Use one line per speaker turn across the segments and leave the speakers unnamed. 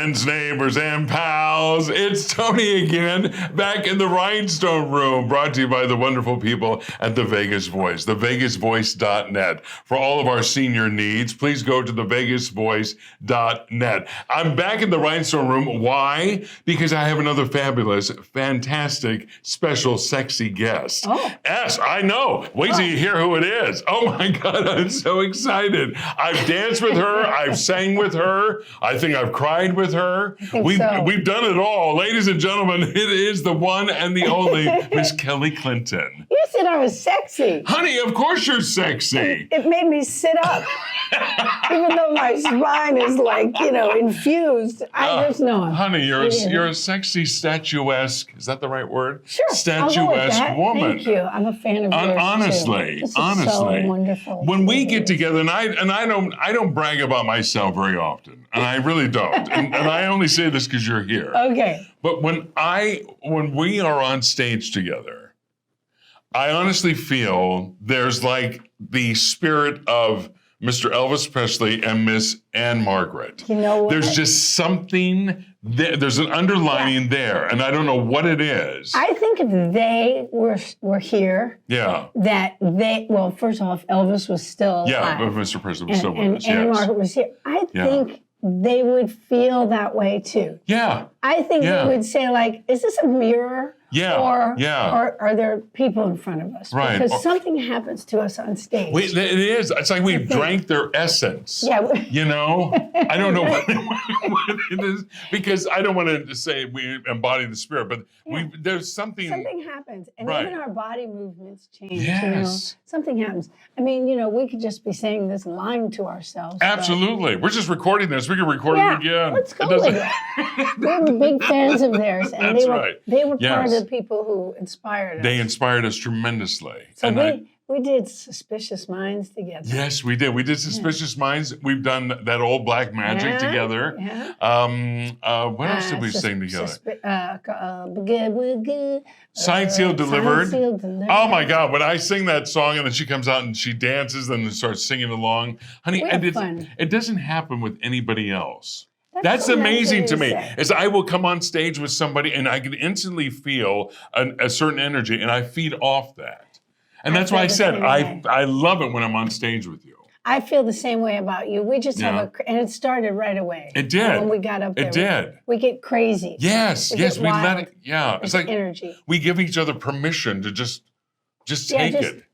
friends, neighbors, and pals. It's Tony again, back in the Rhinestone Room, brought to you by the wonderful people at The Vegas Voice, thevegasvoice.net. For all of our senior needs, please go to thevegasvoice.net. I'm back in the Rhinestone Room. Why? Because I have another fabulous, fantastic, special, sexy guest.
Oh.
Yes, I know. Wait till you hear who it is. Oh my God, I'm so excited. I've danced with her. I've sang with her. I think I've cried with her. We've done it all. Ladies and gentlemen, it is the one and the only Miss Kelly Clinton.
You said I was sexy.
Honey, of course you're sexy.
It made me sit up. Even though my spine is infused. I just know.
Honey, you're a sexy, statuesque, is that the right word?
Sure.
Statuesque woman.
Thank you. I'm a fan of yours
Honestly,
too. This is
honestly.
so wonderful.
When we get together, and I don't brag about myself very often, and I really don't. and I only say this because you're here.
Okay.
But when we are on stage together, I honestly feel there's like the spirit of Mr. Elvis Presley and Miss Anne Margaret.
You know what?
There's just something there. There's an underlining there, and I don't know what it is.
I think if they were here, well, first off, Elvis was still alive.
Yeah, but Mr. Presley was still with us.
And Anne Margaret was here. I think they would feel that way too.
Yeah.
I think they would say, like, is this a mirror?
Yeah.
Or are there people in front of us?
Right.
Because something happens to us on stage.
It is. It's like we drank their essence.
Yeah.
You know? I don't know what it is, because I don't want to say we embody the spirit, but there's something.
Something happens. And even our body movements change.
Yes.
You know? Something happens. I mean, we could just be saying this and lying to ourselves.
Absolutely. We're just recording this. We can record it again.
Let's go with it. We were big fans of theirs. And
That's
they were part of
Yes.
the people who inspired us.
They inspired us tremendously.
So we did Suspicious Minds together.
Yes, we did. We did Suspicious Minds. We've done that old Black Magic together.
Yeah.
What else did we sing together? Signed, Sealed,
Signed,
Delivered.
Sealed, Delivered.
Oh my God, when I sing that song and then she comes out and she dances and then starts singing along. Honey, it doesn't happen with anybody else. That's amazing to me. Is I will come on stage with somebody and I can instantly feel a certain energy and I feed off that. And that's why I said I love it when I'm on stage with you.
I feel the same way about you. We just have and it started right away.
It did.
When we got up there.
It did.
We get crazy.
Yes, we let it. Yeah,
it's like energy.
We give each other permission to just take it.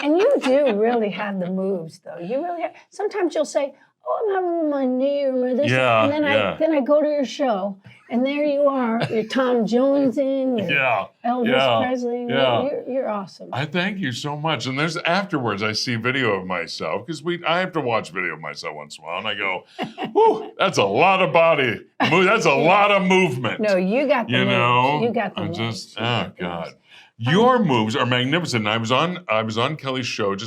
And you do really have the moves, though. You really have. Sometimes you'll say, "Oh, I'm having my knee or my this," and then I go to your show, and there you are. You're Tom Jones Elvis Presley. You're awesome.
I thank you so much. And there's afterwards, I see video of myself because I have to watch video of myself once in a while, and I go, "Whew, that's a lot of body. That's a lot of movement."
No, you got the moves. You got the moves.
Oh God. Your moves are magnificent. I was on Kelly's show.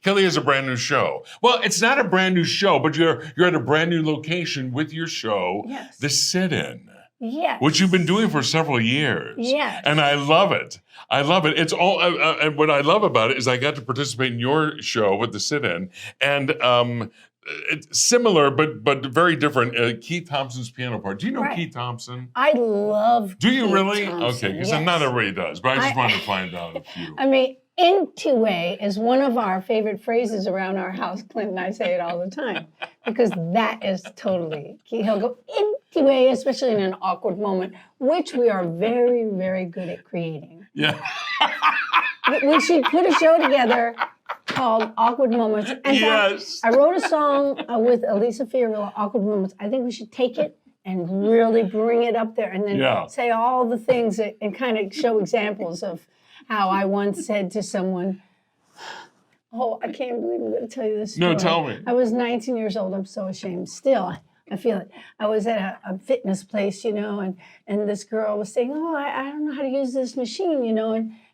Kelly has a brand new show. Well, it's not a brand new show, but you're at a brand new location with your show, The Sit-In.
Yes.
Which you've been doing for several years.
Yes.
And I love it. I love it. It's all. And what I love about it is I got to participate in your show with The Sit-In, and it's similar but very different. Keith Thompson's piano part. Do you know Keith Thompson?
I love.
Do you
Keith
really?
Thompson.
Okay, because not everybody does. But I just wanted to find out a few.
I mean, Intue is one of our favorite phrases around our house. Clinton and I say it all the time because that is totally key. He'll go Intue, especially in an awkward moment, which we are very, very good at creating.
Yeah.
We should put a show together called Awkward Moments. And I wrote a song with Elisa Fiorillo, Awkward Moments. I think we should take it and really bring it up there and then say all the things and kind of show examples of how I once said to someone, oh, I can't believe I'm going to tell you this story.
No, tell me.
I was 19 years old. I'm so ashamed. Still, I feel it. I was at a fitness place, and this girl was saying, oh, I don't know how to use this machine,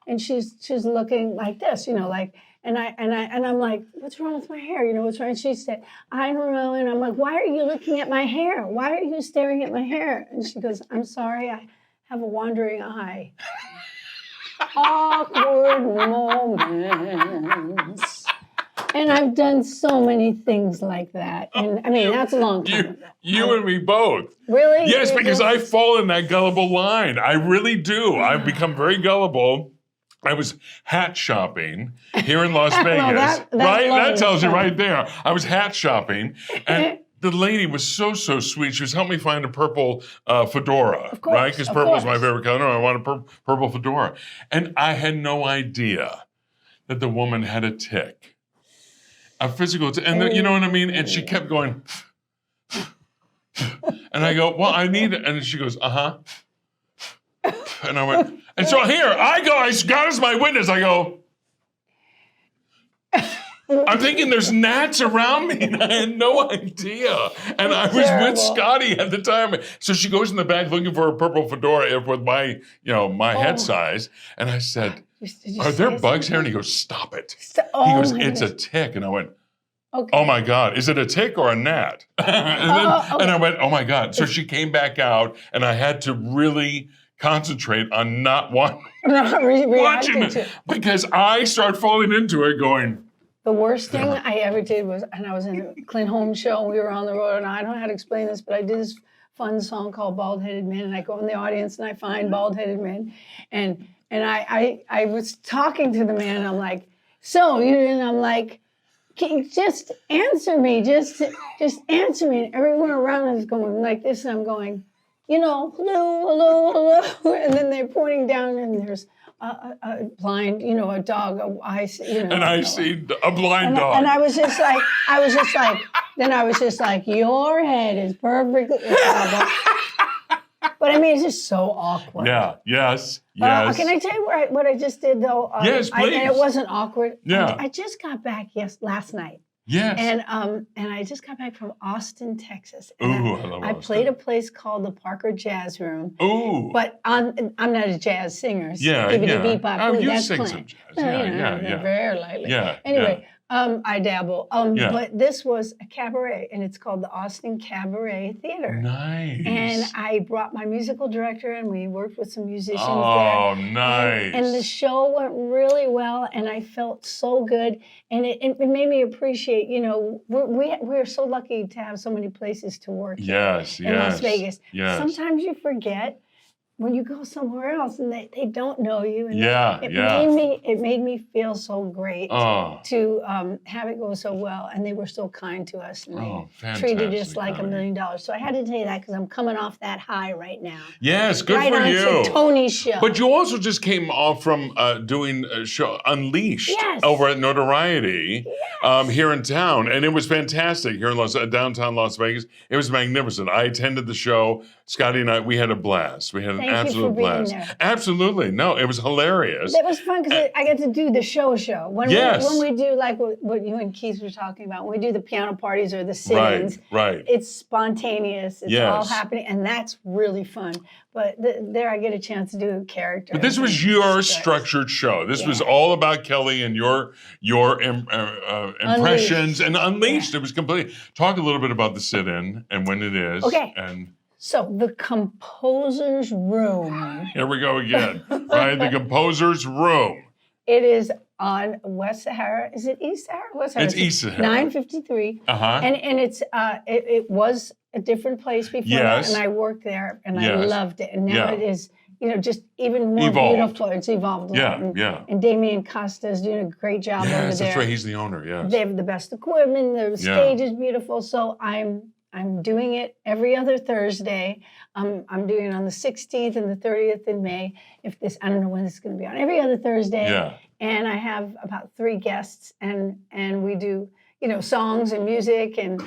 and she's looking like this, and I'm like, what's wrong with my hair? What's wrong? And she said, I don't know. And I'm like, why are you looking at my hair? Why are you staring at my hair? And she goes, I'm sorry, I have a wandering eye. Awkward moments. And I've done so many things like that. And I mean, that's a long time ago.
You and me both.
Really?
Yes,
You
because
just-
I fall in that gullible line. I really do. I've become very gullible. I was hat shopping here in Las Vegas.
that
Right?
alone
That
is
tells you
fun.
right there. I was hat shopping and the lady was so sweet. She was helping me find a purple fedora,
Of course,
right? Because
of
purple is my
course.
favorite color. I want a purple fedora. And I had no idea that the woman had a tick. A physical tick. And you know what I mean? And she kept going, and I go, well, I need it. And she goes, uh-huh. And I went, and so here I go, God is my witness. I go, I'm thinking there's gnats around me, and I had no idea. And I was
Terrible.
with Scotty at the time. So she goes in the back looking for a purple fedora with my, my head size. And I said,
Did you
are there
say
bugs here?
something?
And he goes, stop it.
Oh,
He goes,
my
it's a
goodness.
tick. And I went,
Okay.
oh my God, is it a tick or a gnat? And I went, oh my God. So she came back out, and I had to really concentrate on not watching
Reacting
it
to.
because I start falling into it going,
The worst thing I ever did was, and I was in a Clint Holmes show, and we were on the road, and I don't know how to explain this, but I did this fun song called Bald Headed Men, and I go in the audience and I find bald headed men. And I was talking to the man, and I'm like, and I'm like, can you just answer me, just answer me. And everyone around is going like this, and I'm going, hello, and then they're pointing down, and there's a blind, a dog, I see,
and I see a blind dog.
And I was just like, then I was just like, your head is perfectly, but I mean, it's just so awkward.
Yeah, yes.
Can I tell you what I just did though?
Yes, please.
And it wasn't awkward.
Yeah.
I just got back last night.
Yes.
And I just got back from Austin, Texas.
Ooh, I love
I
Austin.
played a place called the Parker Jazz Room.
Ooh.
But I'm not a jazz singer.
Yeah,
Bibbidi
yeah.
bebop,
Oh, you
that's
sing
Clint.
some jazz.
Well,
Yeah.
Very lightly.
Yeah.
Anyway, I dabble.
Yeah.
But this was a cabaret, and it's called the Austin Cabaret Theater.
Nice.
And I brought my musical director, and we worked with some musicians
Oh,
there.
nice.
And the show went really well, and I felt so good. And it made me appreciate, we're so lucky to have so many places to work
Yes,
in Las Vegas.
Yes.
Sometimes you forget when you go somewhere else and they don't know you. And it made me feel so great to have it go so well. And they were so kind to us, and they treated us like $1 million. So I had to tell you that because I'm coming off that high right now.
Yes, good
right
for
on
you.
to Tony's show.
But you also just came off from doing a show Unleashed over at Notoriety here in town, and it was fantastic here in downtown Las Vegas. It was magnificent. I attended the show. Scotty and I, we had a blast. We had an absolute blast. Absolutely, no, it was hilarious.
It was fun because I got to do the show. When we do like what you and Keith were talking about, when we do the piano parties or the sit-ins,
right.
It's spontaneous. It's all happening, and that's really fun. But there I get a chance to do a character.
But this was your structured show. This was all about Kelly and your impressions and Unleashed. It was complete. Talk a little bit about the sit-in and when it is.
Okay.
And
so the Composer's Room.
here we go again. Right, the Composer's Room.
It is on West Sahara. Is it East Sahara? West Sahara.
It's East Sahara.
953. And it's it was a different place before that, and I worked there, and I loved it. And now it is, just even more beautiful. It's evolved a lot. And Damien Costa is doing a great job over there.
Yes, that's right. He's the owner. Yes.
They have the best equipment. The stage is beautiful. So I'm doing it every other Thursday. I'm doing it on the 16th and the 30th in May. I don't know when this is going to be on. Every other Thursday.
Yeah.
And I have about 3 guests, and we do, songs and music and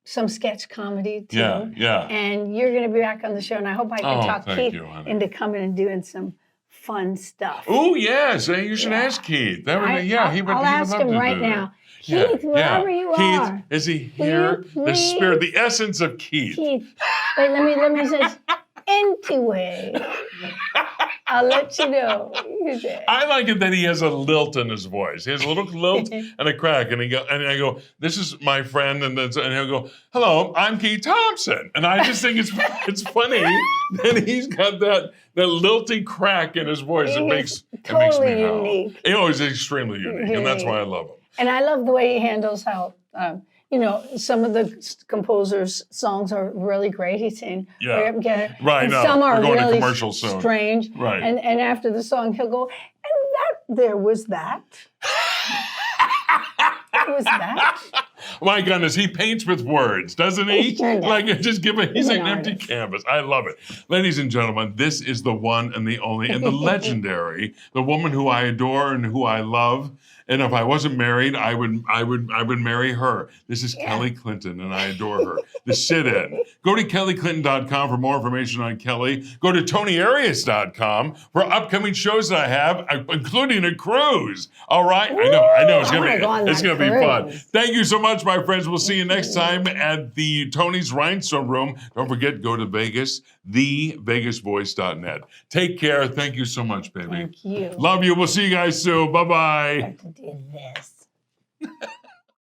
some sketch comedy too.
Yeah.
And you're going to be back on the show, and I hope I can talk Keith into coming and doing some fun stuff.
Oh yes, you should ask Keith. That would,
I'll ask him right now. Keith, wherever you are.
Keith, is he here? The spirit, the essence of Keith.
Keith, wait, let me say this. Anyway, I'll let you know.
I like it that he has a lilt in his voice. He has a little lilt and a crack, and I go, "This is my friend," and he'll go, "Hello, I'm Keith Thompson," and I just think it's funny that he's got that lilty crack in his voice. It makes me
totally
howl.
unique.
He's extremely unique, and that's why I love him.
And I love the way he handles how, some of the composers' songs are really great. He's saying,
Yeah.
Right,
and
some are
we're going to
really
commercial soon.
strange.
Right.
And after the song, he'll go, and there was that. What was that?
My goodness, he paints with words, doesn't he?
He's an
He's an empty
artist.
canvas. I love it. Ladies and gentlemen, this is the one and the only and the legendary, the woman who I adore and who I love. And if I wasn't married, I would marry her. This is Kelly Clinton, and I adore her. The sit-in. Go to kellyclinton.com for more information on Kelly. Go to tonyarias.com for upcoming shows that I have, including a cruise. All right? I know. It's gonna be fun. Thank you so much, my friends. We'll see you next time at the Tony's Rhinestone Room. Don't forget, go to Vegas, thevegasvoice.net. Take care. Thank you so much, baby.
Thank you.
Love you. We'll see you guys soon. Bye-bye.
I have to do this.